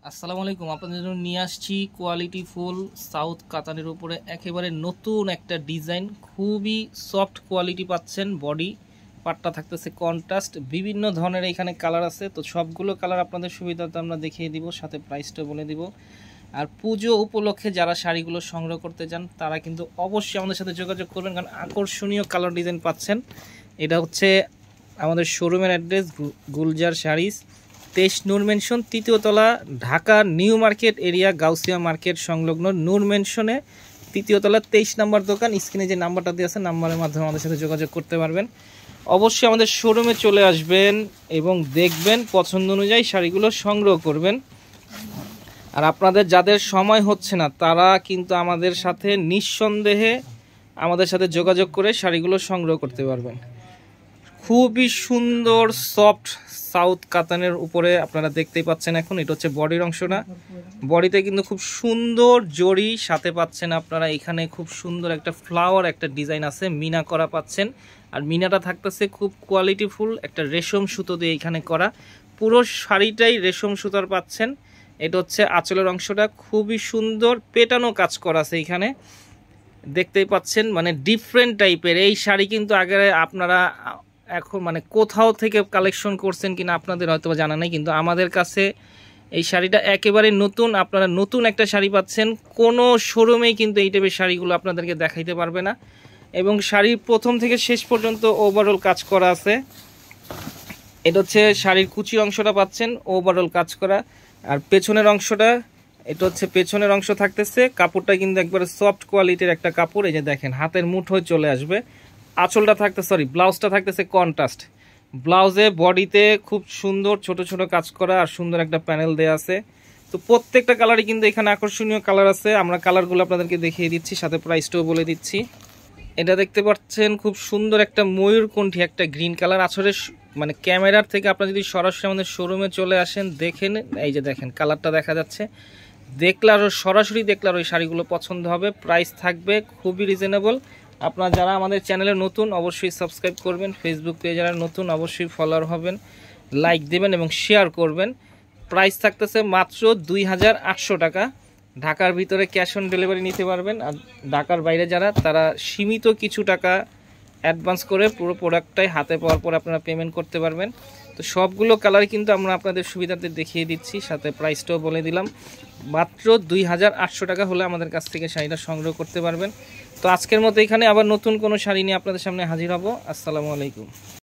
আসসালামু আলাইকুম। আপনাদের জন্য নিয়ে আসছি কোয়ালিটি ফুল সাউথ কাতানের উপরে একেবারে নতুন একটা ডিজাইন, খুবই সফট কোয়ালিটি পাচ্ছেন। বডি পাটটা থাকতেছে কন্ট্রাস্ট, বিভিন্ন ধরনের এখানে কালার আছে। তো সবগুলো কালার আপনাদের সুবিধাতে আমরা দেখিয়ে দিব, সাথে প্রাইসটা বলে দিব। আর পুজো উপলক্ষে যারা শাড়িগুলো সংগ্রহ করতে চান তারা কিন্তু অবশ্যই আমাদের সাথে যোগাযোগ করবেন, কারণ আকর্ষণীয় কালার ডিজাইন পাচ্ছেন। এটা হচ্ছে আমাদের শোরুমের অ্যাড্রেস, গুলজার শাড়িজ, 23 নূর মেনশন, তৃতীয় তলা, Dhaka new market area, Gausia market সংলগ্ন নূর মেনশনে তৃতীয় তলা 23 নম্বর দোকান। স্ক্রিনে যে নাম্বারটা দিয়ে আছে, নাম্বারের মাধ্যমে আমাদের সাথে যোগাযোগ করতে পারবেন। অবশ্যই আমাদের শোরুমে চলে আসবেন এবং দেখবেন, পছন্দ অনুযায়ী শাড়িগুলো সংগ্রহ করবেন। আর আপনাদের যাদের সময় হচ্ছে না তারা কিন্তু আমাদের সাথে নিঃসন্দেহে আমাদের সাথে যোগাযোগ করে শাড়িগুলো সংগ্রহ করতে পারবেন। খুবই সুন্দর সফট সাউথ কাতানের উপরে আপনারা দেখতেই পাচ্ছেন। এখন এটা হচ্ছে বডির অংশটা, বডিতে কিন্তু খুব সুন্দর জড়ি সাথে পাচ্ছেন আপনারা। এখানে খুব সুন্দর একটা ফ্লাওয়ার একটা ডিজাইন আছে, মিনা করা পাচ্ছেন। আর মিনাটা থাকতেছে খুব কোয়ালিটিফুল একটা রেশম সুতো দিয়ে এখানে করা, পুরো শাড়িটাই রেশম সুতার পাচ্ছেন। এটা হচ্ছে আঁচলের অংশটা, খুবই সুন্দর পেটানো কাজ করা আছে এখানে, দেখতেই পাচ্ছেন। মানে ডিফারেন্ট টাইপের এই শাড়ি কিন্তু আগে আপনারা এখন মানে কোথাও থেকে কালেকশন করছেন কিনা আপনাদের হয়তো জানা নেই, কিন্তু আমাদের কাছে এই শাড়িটা একেবারে নতুন। আপনারা নতুন একটা শাড়ি পাচ্ছেন, কোনো শোরুমেই কিন্তু এই টাইপের শাড়িগুলো আপনাদেরকে দেখাইতে পারবে না। এবং শাড়ির প্রথম থেকে শেষ পর্যন্ত ওভারঅল কাজ করা আছে। এটা হচ্ছে শাড়ির কুচির অংশটা পাচ্ছেন ওভারঅল কাজ করা। আর পেছনের অংশটা, এটা হচ্ছে পেছনের অংশ থাকতেছে, কাপড়টা কিন্তু একবারে সফট কোয়ালিটির একটা কাপড়। এই যে দেখেন, হাতের মুঠোয় চলে আসবে। আঁচলটা থাকতে ব্লাউজটা থাকতেছে কন্ট্রাস্ট। ব্লাউজে বডিতে খুব সুন্দর ছোট ছোট কাজ করা আর সুন্দর একটা প্যানেল দেয়া আছে। তো প্রত্যেকটা কালারই কিন্তু এখানে আকর্ষণীয় কালার আছে। আমরা কালারগুলো আপনাদেরকে দেখিয়ে দিচ্ছি, সাথে প্রাইসটাও বলে দিচ্ছি। এটা দেখতে পাচ্ছেন খুব সুন্দর একটা ময়ূরকণ্ঠী একটা গ্রিন কালার। আসলে মানে ক্যামেরার থেকে আপনারা যদি সরাসরি আমাদের শোরুমে চলে আসেন, দেখেন এই যে দেখেন কালারটা দেখা যাচ্ছে, দেখলে আরও সরাসরি দেখলে আর ওই শাড়িগুলো পছন্দ হবে। প্রাইস থাকবে খুবই রিজনেবল। আপনারা যারা আমাদের চ্যানেলে নতুন অবশ্যই সাবস্ক্রাইব করবেন, ফেসবুক পেজে যারা নতুন অবশ্যই ফলোয়ার হবেন, লাইক দেবেন এবং শেয়ার করবেন। প্রাইস থাকতেছে মাত্র 2800 টাকা। ঢাকার ভিতরে ক্যাশ অন ডেলিভারি নিতে পারবেন। আর ঢাকার বাইরে যারা, তারা সীমিত কিছু টাকা অ্যাডভান্স করে পুরো প্রোডাক্টটাই হাতে পাওয়ার পর আপনারা পেমেন্ট করতে পারবেন। তো সবগুলো কালার কিন্তু আমরা আপনাদের সুবিধাতে দেখিয়ে দিচ্ছি, সাথে প্রাইসটাও বলে দিলাম। মাত্র 2800 টাকা হলে আমাদের কাছ থেকে শাড়িটা সংগ্রহ করতে পারবেন। তো আজকের মতো এখানে আবার নতুন কোনো শাড়ি নিয়ে আপনাদের সামনে হাজির হব। আসসালামু আলাইকুম।